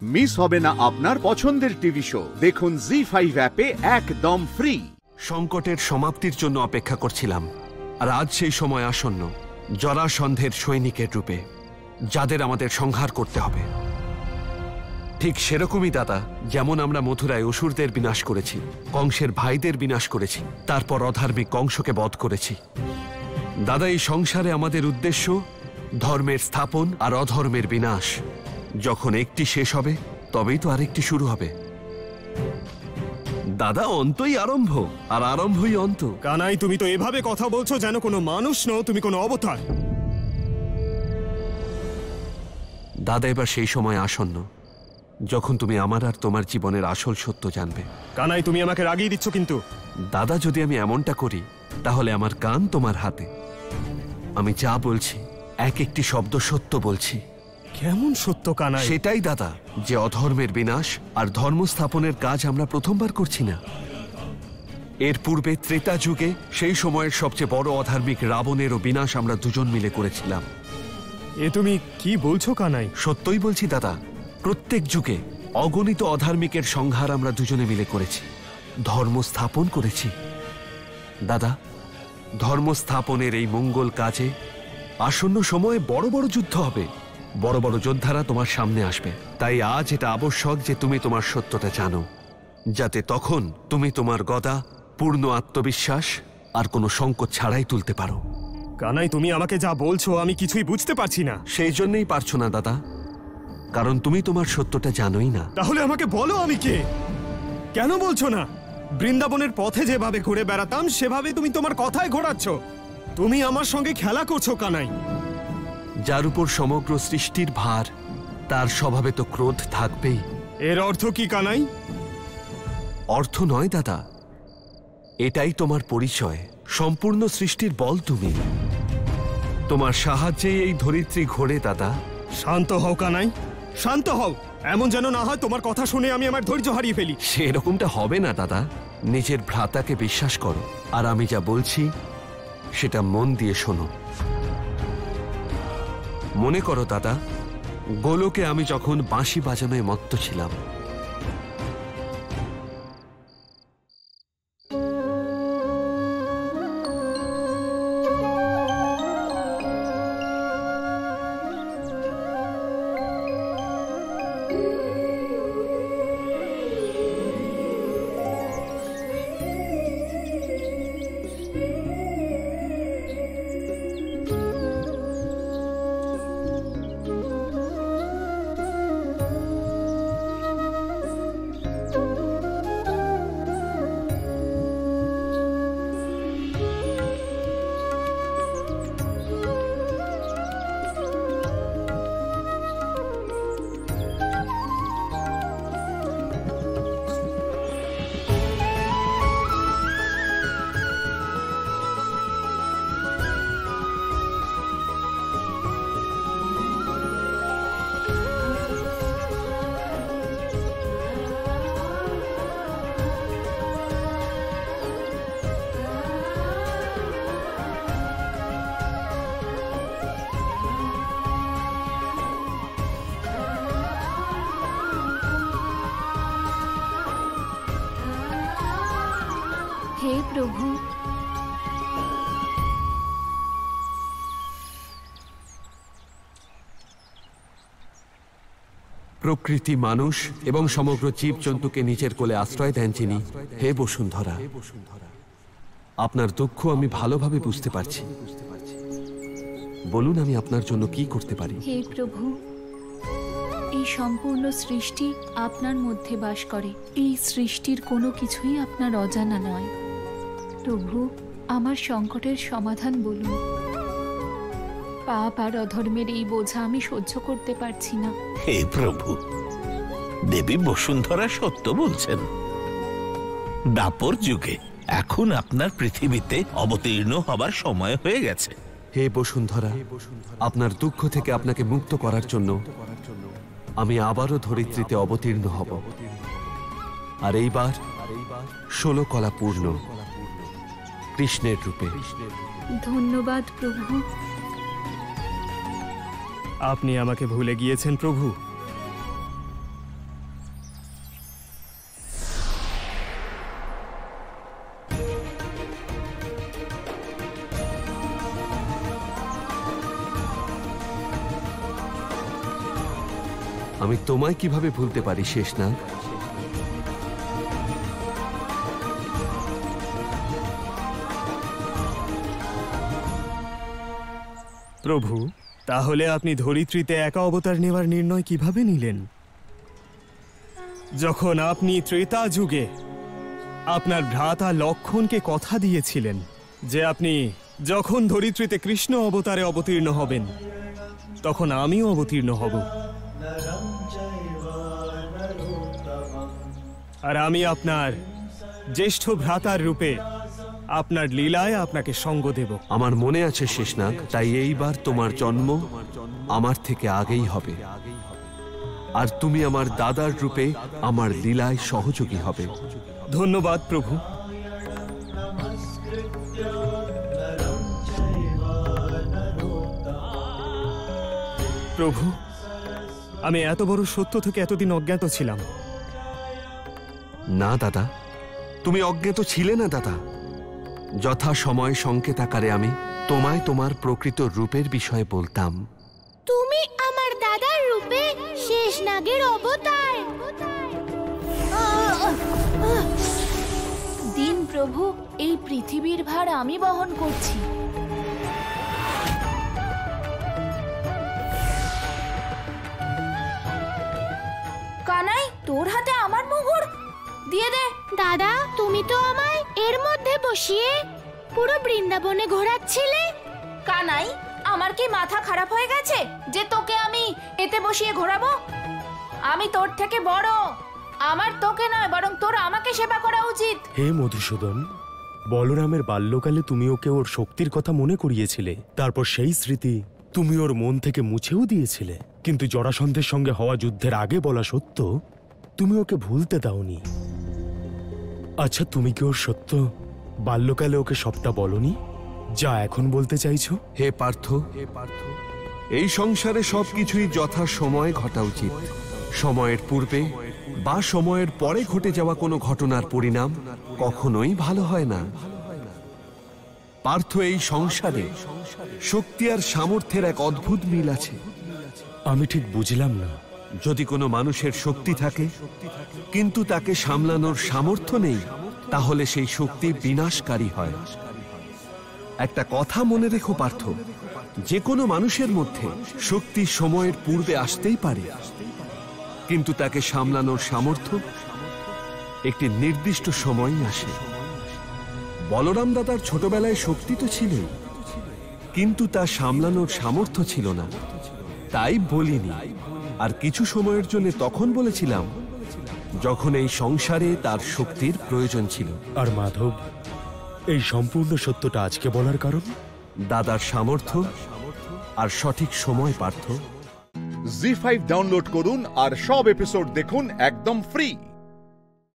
Miss হবে না আপনার পছন্দের টিভি শো। দেখুন জি5 অ্যাপে একদম ফ্রি। সংকটের সমাপ্তির জন্য অপেক্ষা করছিলাম, আর আজ সেই সময় আসন্ন। জরাসন্ধের সৈনিকের রূপে যাদের আমাদের সংহার করতে হবে। ঠিক সেরকমই দাদা, যেমন আমরা মথুরায় অসুরদের বিনাশ করেছি, কংসের ভাইদের বিনাশ করেছি, তারপর অধার্মিক কংসকে বধ করেছি। দাদা, এই সংসারে আমাদের উদ্দেশ্য ধর্মের স্থাপন আর অধর্মের বিনাশ। যখন একটি শেষ হবে তবেই তো আরেকটি শুরু হবে। দাদা, অন্তই আরম্ভ আর আরম্ভই অন্ত। কানাই, তুমি তো এভাবে কথা বলছো যেন কোনো মানুষ নও, তুমি কোনো অবতার। দাদা, এবার সেই সময় আসন্ন যখন তুমি আমার আর তোমার জীবনের আসল সত্য জানবে। কানাই, তুমি আমাকে রাগিয়ে দিচ্ছ কিন্তু। দাদা, যদি আমি এমনটা করি তাহলে আমার কান তোমার হাতে। আমি যা বলছি এক একটি শব্দ সত্য বলছি। কেমন সত্য কানাই? সেটাই দাদা, যে অধর্মের বিনাশ আর ধর্ম স্থাপনের কাজ আমরা প্রথমবার করছি না। এর পূর্বে ত্রেতা যুগে সেই সময়ের সবচেয়ে বড় অধার্মিক রাবণেরও বিনাশ আমরা দুজন মিলে করেছিলাম। এ তুমি কি বলছো কানাই? সত্যই বলছি দাদা, প্রত্যেক যুগে অগণিত অধার্মিকের সংহার আমরা দুজনে মিলে করেছি, ধর্ম স্থাপন করেছি। দাদা, ধর্ম স্থাপনের এই মঙ্গল কাজে আসন্ন সময়ে বড় বড় যুদ্ধ হবে, বড় বড় যোদ্ধারা তোমার সামনে আসবে। তাই আজ এটা আবশ্যক যে তুমি তোমার সত্যটা জানো, যাতে তখন তুমি তোমার গদা পূর্ণ আত্মবিশ্বাস আর কোনো সংকট ছাড়াই তুলতে পারো। কানাই, তুমি আমাকে যা বলছো আমি কিছুই বুঝতে পারছি না। সেই জন্যই পারছো না দাদা, কারণ তুমি তোমার সত্যটা জানোই না। তাহলে আমাকে বলো আমি কে? কেন বলছো না? বৃন্দাবনের পথে যেভাবে ঘুরে বেড়াতাম সেভাবে তুমি তোমার কথায় ঘোরাচ্ছ। তুমি আমার সঙ্গে খেলা করছো কানাই। যার উপর সমগ্র সৃষ্টির ভার, তার স্বভাবে তো ক্রোধ থাকবেই। এর অর্থ কি কানাই? অর্থ নয় দাদা, এটাই তোমার পরিচয়। সম্পূর্ণ সৃষ্টির বল তুমি। তোমার সাহায্যে এই ধরিত্রী ঘোরে দাদা। শান্ত হও কানাই, শান্ত হও। এমন যেন না হয় তোমার কথা শুনে আমি আমার ধৈর্য হারিয়ে ফেলি। সেরকমটা হবে না দাদা, নিজের ভ্রাতাকে বিশ্বাস করো। আর আমি যা বলছি সেটা মন দিয়ে শোনো। মনে করো দাদা, গোলকে আমি যখন বাঁশি বাজানোয় মত্ত ছিলাম, হে প্রভু, প্রকৃতি, মানুষ এবং সমগ্র জীবজন্তুকে নিজের কোলে আশ্রয় দেন যিনি, হে বসুন্ধরা, আপনার দুঃখ আমি ভালোভাবে বুঝতে পারছি। বলুন, আমি আপনার জন্য কি করতে পারি? হে প্রভু, এই সম্পূর্ণ সৃষ্টি আপনার মধ্যে বাস করে। এই সৃষ্টির কোনো কিছুই আপনার অজানা নয়। প্রভু, আমার সংকটের সমাধান বলুন। পাপ আর অধর্মের এই বোঝা আমি সহ্য করতে পারছি না। হে প্রভু, দেবী বসুন্ধরা সত্য বলছেন। দাপর যুগে এখন আপনার পৃথিবীতে অবতীর্ণ হবার সময় হয়ে গেছে। হে বসুন্ধরা, আপনার দুঃখ থেকে আপনাকে মুক্ত করার জন্য আমি আবারও ধরিত্রীতে অবতীর্ণ হব। আর এইবার 16 কলা পূর্ণ কৃষ্ণের রূপে। ধন্যবাদ প্রভু। আপনি আমাকে ভুলে গিয়েছেন প্রভু? আমি তোমায় কিভাবে ভুলতে পারি শেষনাগ? প্রভু, তাহলে আপনি ধরিত্রীতে একা অবতার নেওয়ার নির্ণয় কিভাবে নিলেন, যখন আপনি ত্রেতা যুগে আপনার ভ্রাতা লক্ষণকে কথা দিয়েছিলেন যে আপনি যখন ধরিত্রীতে কৃষ্ণ অবতারে অবতীর্ণ হবেন তখন আমিও অবতীর্ণ হব, আর আমি আপনার জ্যেষ্ঠ ভ্রাতার রূপে আপনার লীলায় আপনাকে সঙ্গ দেব। আমার মনে আছে শেষনাগ, তাই এইবার তোমার জন্ম আমার থেকে আগেই হবে, আর তুমি আমার দাদার রূপে আমার লীলায় সহযোগী হবে। ধন্যবাদ প্রভু। প্রভু, আমি এত বড় সত্য থেকে এতদিন অজ্ঞাত ছিলাম। না দাদা, তুমি অজ্ঞাত ছিলে না দাদা। যথা সময় সংকেত আকারে আমি তোমায় তোমার প্রকৃত রূপের বিষয়ে বলতাম। তুমি আমার দাদার রূপে শেষনাগের অবতার। দিন প্রভু, এই পৃথিবীর ভার আমি বহন করছি। কানাই, তোর হাতে আমার মুগুর দিয়ে দে। দাদা, তুমি তো আমায় এর মধ্যে বসিয়ে পুরো বৃন্দাবনে ঘোরাচ্ছিলে। কানাই, আমার কি মাথা খারাপ হয়ে গেছে যে তোকে আমি এতে বসিয়ে ঘোরাবো? আমি তোর থেকে বড়, আমার তোকে নয় বরং তোর আমাকে সেবা করা উচিত। হে মধুসূদন, বলরামের বাল্যকালে তুমি ওকে ওর শক্তির কথা মনে করিয়েছিলে, তারপর সেই স্মৃতি তুমি ওর মন থেকে মুছেও দিয়েছিলে, কিন্তু জরাসন্ধের সঙ্গে হওয়া যুদ্ধের আগে বলা সত্য তুমি ওকে ভুলতে দাওনি। আচ্ছা, তুমি কি ওর সত্য বাল্যকালে ওকে সবটা বলনি যা এখন বলতে চাইছো? হে পার্থ, এই সংসারে সবকিছুই যথা সময় ঘটা উচিত। সময়ের পূর্বে বা সময়ের পরে ঘটে যাওয়া কোনো ঘটনার পরিণাম কখনোই ভালো হয় না। পার্থ, এই সংসারে শক্তি আর সামর্থ্যের এক অদ্ভুত মিল আছে। আমি ঠিক বুঝলাম না। যদি কোনো মানুষের শক্তি থাকে কিন্তু তাকে সামলানোর সামর্থ্য নেই, তাহলে সেই শক্তি বিনাশকারী হয়। একটা কথা মনে রেখো পার্থ, যে কোনো মানুষের মধ্যে শক্তি সময়ের পূর্বে আসতেই পারে, কিন্তু তাকে সামলানোর সামর্থ্য একটি নির্দিষ্ট সময়ই আসে। বলরাম দাদার ছোটবেলায় শক্তি তো ছিলই, কিন্তু তা সামলানোর সামর্থ্য ছিল না, তাই বলিনি। আর কিছু সময়ের জন্য তখন বলেছিলাম যখন এই সংসারে তার শক্তির প্রয়োজন ছিল। আর মাধব, এই সম্পূর্ণ সত্যটা আজকে বলার কারণ? দাদার সামর্থ্য আর সঠিক সময়। পার্থ, জি5 ডাউনলোড করুন আর সব এপিসোড দেখুন একদম ফ্রি।